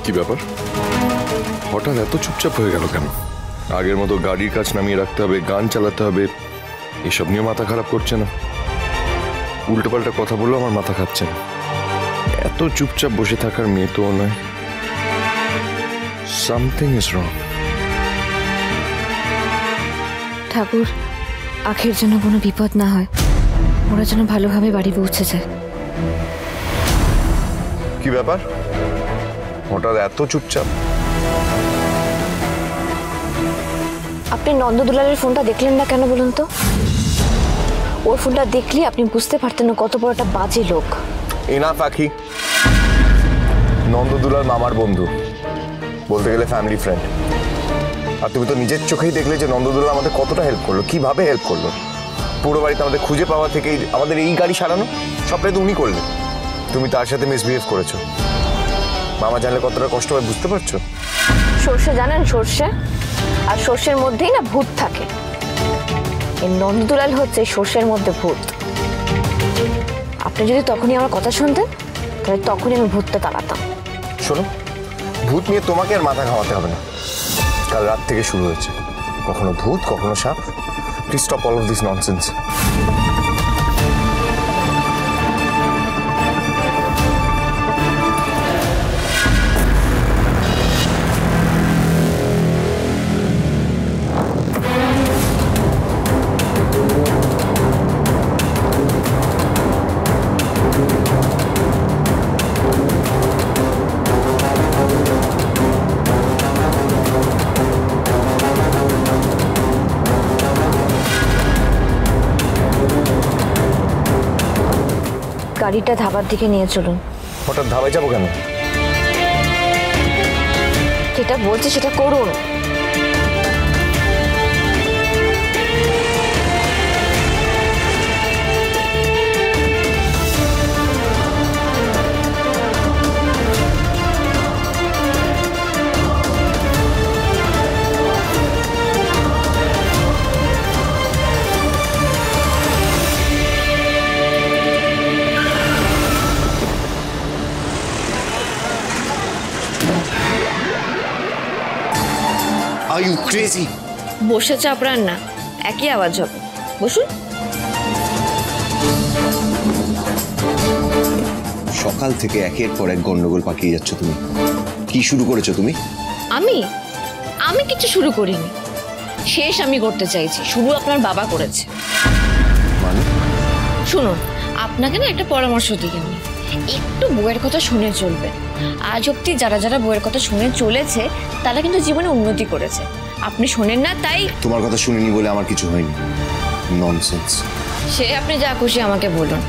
কি ব্যাপার, হঠাৎ এত চুপচাপ হয়ে গেল কেন? আগের মতো গাড়ির কাজ নামিয়ে রাখতে হবে, গান চালাতে হবে, এসব নিয়ে মাথা খারাপ করছে না? উল্টোপাল্টা কথা বললেও আমার মাথা খাচ্ছে না। এত চুপচাপ বসে থাকার মেয়ে তো নয়। Something is wrong. ঠাকুর, আখের জন্য কোনো বিপদ না হয়, ওরা যেন ভালোভাবে বাড়ি পৌঁছে যায়। কি ব্যাপার, হঠাৎ এত চুপচাপ? আপনি নন্দদুলালের ফোনটা দেখলেন না কেন বলুন তো? ওর ফোনটা দেখলে আপনি বুঝতে পারতেন না কত বড় একটা বাজে লোক। এনাফ আখি, নন্দদুলাল মামার বন্ধু, বলতে গেলে ফ্যামিলি ফ্রেন্ড। আর তুমি তো নিজের চোখেই দেখলে যে নন্দদুলাল আমাদের কতটা হেল্প করলো, কিভাবে হেল্প করলো। পুরো বাড়িতে আমাদের খুঁজে পাওয়া থেকেই আমাদের এই গাড়ি সারানো সবটাই তো উনি করলেন। তুমি তার সাথে মিসবিহেভ করেছো, মামা জানলে কতটা কষ্ট হয় বুঝতে পারছো? সর্ষে জানেন, সর্ষে আর সর্ষের মধ্যেই না ভূত থাকে। এই নন্দদুলাল হচ্ছে সর্ষের মধ্যে ভূত। আপনি যদি তখনই আমার কথা শুনতেন তাহলে তখনই আমি ভূতটা তাড়াতাম। শোনো, ভূত নিয়ে তোমাকে আর মাথা ঘামাতে হবে না। কাল রাত থেকে শুরু হয়েছে, কখনো ভূত কখনো সাপ। Please stop all of this nonsense. গাড়িটা ধাবার দিকে নিয়ে চলুন। হঠাৎ ধাবায় যাবো কেন? যেটা বলছি সেটা করুন। Are you crazy? বসে চাপড়ান না, একই আওয়াজ হবে। বসুন। সকাল থেকে একের পর এক গন্ডগোল পাকিয়ে যাচ্ছ তুমি। কি শুরু করেছো তুমি? আমি কিছু শুরু করিনি, শেষ আমি করতে চাইছি। শুরু আপনার বাবা করেছে। মানে? শুনুন, আপনাকে না একটা পরামর্শ দিই আমি। একটু বউয়ের কথা শুনে চলবেন। আজ অব্দি যারা যারা বউয়ের কথা শুনে চলেছে তারা কিন্তু জীবনে উন্নতি করেছে। আপনি শোনেন না তাই। তোমার কথা শুনিনি বলে আমার কিছু হয়নি। ননসেন্স। সে আপনি যা খুশি আমাকে বলুন,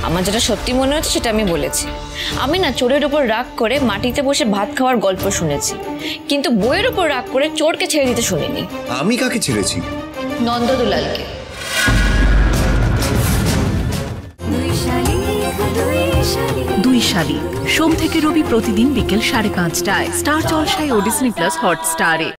আমার যেটা সত্যি মনে হচ্ছে সেটা আমি বলেছি। আমি না চোরের উপর রাগ করে মাটিতে বসে ভাত খাওয়ার গল্প শুনেছি, কিন্তু বউয়ের উপর রাগ করে চোরকে ছেড়ে দিতে শুনিনি। আমি কাকে ছেড়েছি? নন্দদুলালকে। দুই শালিক, সোম থেকে রবি প্রতিদিন বিকেল 5:30টায় স্টার জলসায় ও ডিজনি প্লাস হটস্টারে।